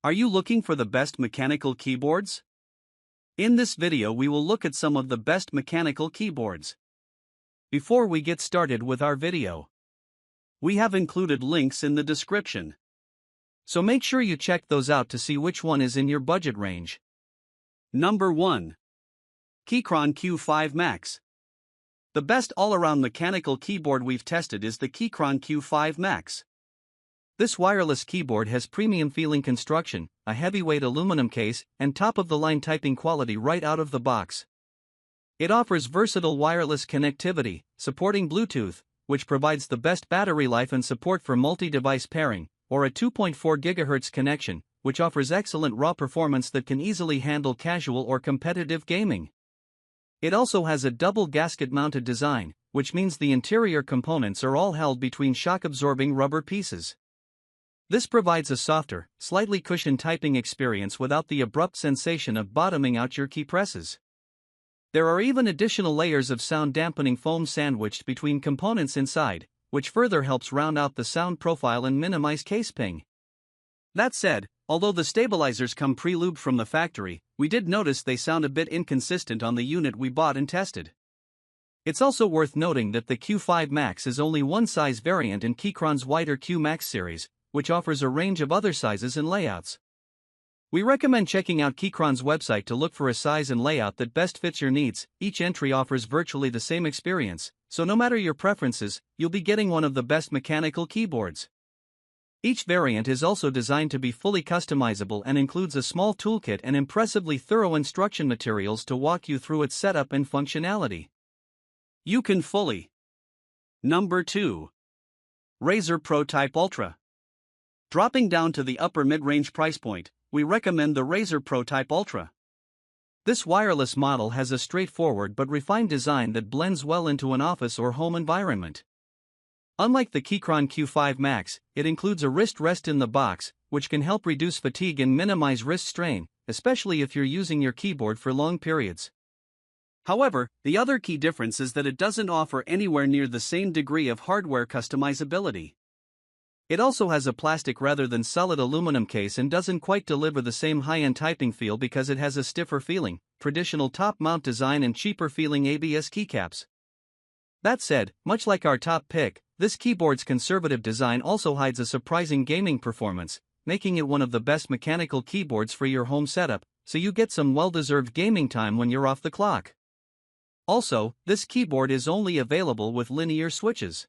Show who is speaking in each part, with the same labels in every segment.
Speaker 1: Are you looking for the best mechanical keyboards? In this video we will look at some of the best mechanical keyboards. Before we get started with our video, we have included links in the description. So make sure you check those out to see which one is in your budget range. Number 1. Keychron Q5 Max. The best all-around mechanical keyboard we've tested is the Keychron Q5 Max. This wireless keyboard has premium-feeling construction, a heavyweight aluminum case, and top-of-the-line typing quality right out of the box. It offers versatile wireless connectivity, supporting Bluetooth, which provides the best battery life and support for multi-device pairing, or a 2.4 GHz connection, which offers excellent raw performance that can easily handle casual or competitive gaming. It also has a double gasket-mounted design, which means the interior components are all held between shock-absorbing rubber pieces. This provides a softer, slightly cushioned typing experience without the abrupt sensation of bottoming out your key presses. There are even additional layers of sound-dampening foam sandwiched between components inside, which further helps round out the sound profile and minimize case ping. That said, although the stabilizers come pre-lubed from the factory, we did notice they sound a bit inconsistent on the unit we bought and tested. It's also worth noting that the Q5 Max is only one size variant in Keychron's wider Q Max series, which offers a range of other sizes and layouts. We recommend checking out Keychron's website to look for a size and layout that best fits your needs. Each entry offers virtually the same experience, so no matter your preferences, you'll be getting one of the best mechanical keyboards. Each variant is also designed to be fully customizable and includes a small toolkit and impressively thorough instruction materials to walk you through its setup and functionality. You can fully. Number 2. Razer Pro Type Ultra. Dropping down to the upper mid-range price point, we recommend the Razer Pro Type Ultra. This wireless model has a straightforward but refined design that blends well into an office or home environment. Unlike the Keychron Q5 Max, it includes a wrist rest in the box, which can help reduce fatigue and minimize wrist strain, especially if you're using your keyboard for long periods. However, the other key difference is that it doesn't offer anywhere near the same degree of hardware customizability. It also has a plastic rather than solid aluminum case and doesn't quite deliver the same high-end typing feel because it has a stiffer feeling, traditional top-mount design and cheaper feeling ABS keycaps. That said, much like our top pick, this keyboard's conservative design also hides a surprising gaming performance, making it one of the best mechanical keyboards for your home setup, so you get some well-deserved gaming time when you're off the clock. Also, this keyboard is only available with linear switches.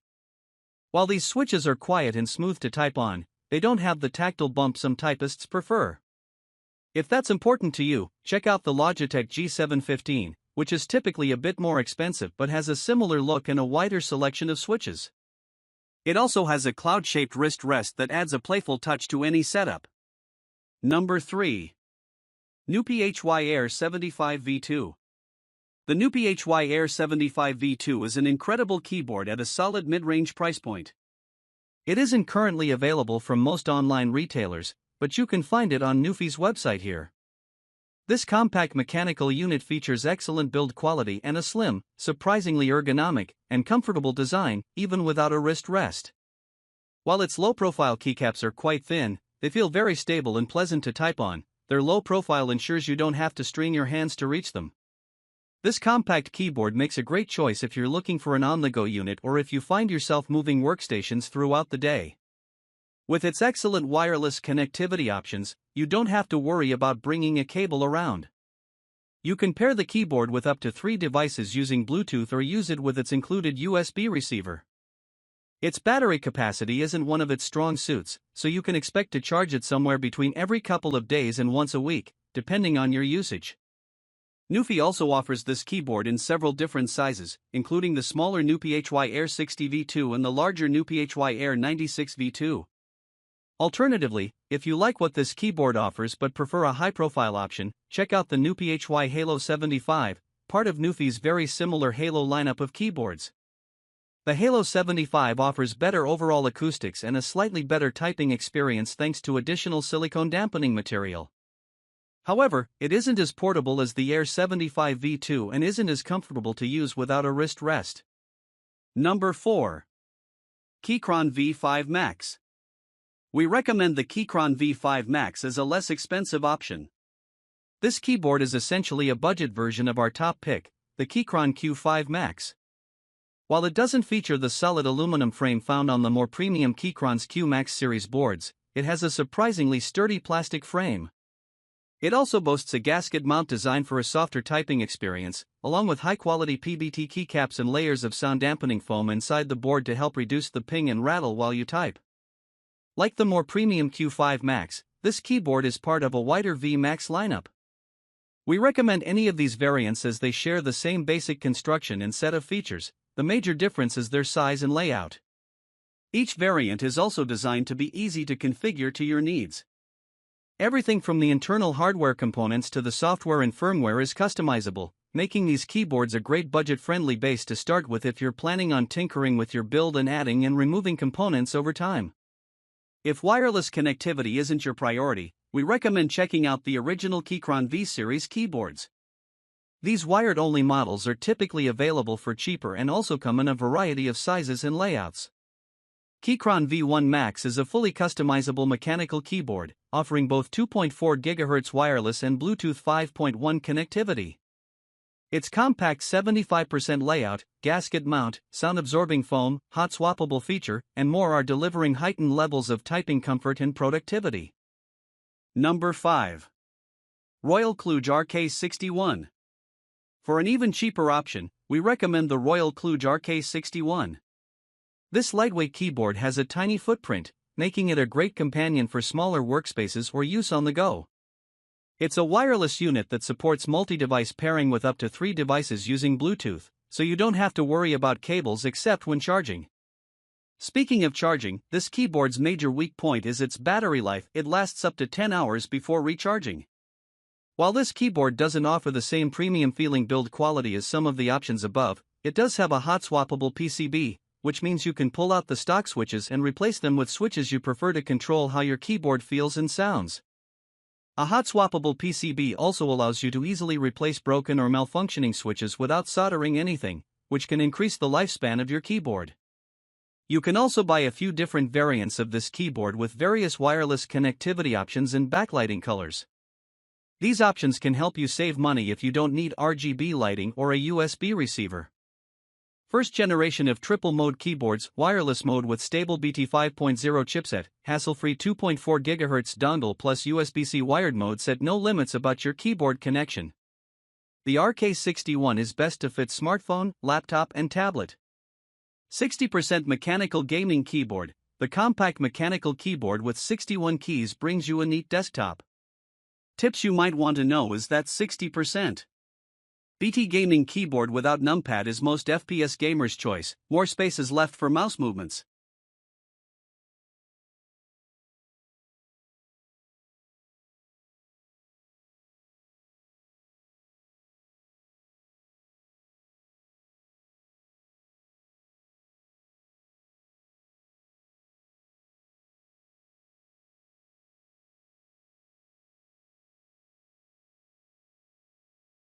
Speaker 1: While these switches are quiet and smooth to type on, they don't have the tactile bump some typists prefer. If that's important to you, check out the Logitech G715, which is typically a bit more expensive but has a similar look and a wider selection of switches. It also has a cloud-shaped wrist rest that adds a playful touch to any setup. Number 3. NuPhy Air75 V2. The NuPhy Air75 V2 is an incredible keyboard at a solid mid-range price point. It isn't currently available from most online retailers, but you can find it on NuPhy's website here. This compact mechanical unit features excellent build quality and a slim, surprisingly ergonomic, and comfortable design, even without a wrist rest. While its low-profile keycaps are quite thin, they feel very stable and pleasant to type on. Their low profile ensures you don't have to strain your hands to reach them. This compact keyboard makes a great choice if you're looking for an on-the-go unit or if you find yourself moving workstations throughout the day. With its excellent wireless connectivity options, you don't have to worry about bringing a cable around. You can pair the keyboard with up to 3 devices using Bluetooth or use it with its included USB receiver. Its battery capacity isn't one of its strong suits, so you can expect to charge it somewhere between every couple of days and once a week, depending on your usage. NuPhy also offers this keyboard in several different sizes, including the smaller NuPhy Air60 V2 and the larger NuPhy Air96 V2. Alternatively, if you like what this keyboard offers but prefer a high-profile option, check out the NuPhy Halo75, part of NuPhy's very similar Halo lineup of keyboards. The Halo75 offers better overall acoustics and a slightly better typing experience thanks to additional silicone dampening material. However, it isn't as portable as the Air75 V2 and isn't as comfortable to use without a wrist rest. Number 4. Keychron V5 Max. We recommend the Keychron V5 Max as a less expensive option. This keyboard is essentially a budget version of our top pick, the Keychron Q5 Max. While it doesn't feature the solid aluminum frame found on the more premium Keychron's Q Max series boards, it has a surprisingly sturdy plastic frame. It also boasts a gasket mount designed for a softer typing experience, along with high-quality PBT keycaps and layers of sound-dampening foam inside the board to help reduce the ping and rattle while you type. Like the more premium Q5 Max, this keyboard is part of a wider V Max lineup. We recommend any of these variants as they share the same basic construction and set of features. The major difference is their size and layout. Each variant is also designed to be easy to configure to your needs. Everything from the internal hardware components to the software and firmware is customizable, making these keyboards a great budget-friendly base to start with if you're planning on tinkering with your build and adding and removing components over time. If wireless connectivity isn't your priority, we recommend checking out the original Keychron V series keyboards. These wired-only models are typically available for cheaper and also come in a variety of sizes and layouts. Keychron V1 Max is a fully customizable mechanical keyboard, offering both 2.4 GHz wireless and Bluetooth 5.1 connectivity. Its compact 75% layout, gasket mount, sound-absorbing foam, hot-swappable feature, and more are delivering heightened levels of typing comfort and productivity. Number 5. Royal KLUDGE RK61. For an even cheaper option, we recommend the Royal KLUDGE RK61. This lightweight keyboard has a tiny footprint, making it a great companion for smaller workspaces or use on the go. It's a wireless unit that supports multi-device pairing with up to 3 devices using Bluetooth, so you don't have to worry about cables except when charging. Speaking of charging, this keyboard's major weak point is its battery life. It lasts up to 10 hours before recharging. While this keyboard doesn't offer the same premium-feeling build quality as some of the options above, it does have a hot-swappable PCB, which means you can pull out the stock switches and replace them with switches you prefer to control how your keyboard feels and sounds. A hot-swappable PCB also allows you to easily replace broken or malfunctioning switches without soldering anything, which can increase the lifespan of your keyboard. You can also buy a few different variants of this keyboard with various wireless connectivity options and backlighting colors. These options can help you save money if you don't need RGB lighting or a USB receiver. First generation of triple mode keyboards, wireless mode with stable BT 5.0 chipset, hassle-free 2.4 GHz dongle plus USB-C wired mode set no limits about your keyboard connection. The RK61 is best to fit smartphone, laptop and tablet. 60% mechanical gaming keyboard. The compact mechanical keyboard with 61 keys brings you a neat desktop. Tips you might want to know is that 60%. BT gaming keyboard without numpad is most FPS gamers' choice. More space is left for mouse movements.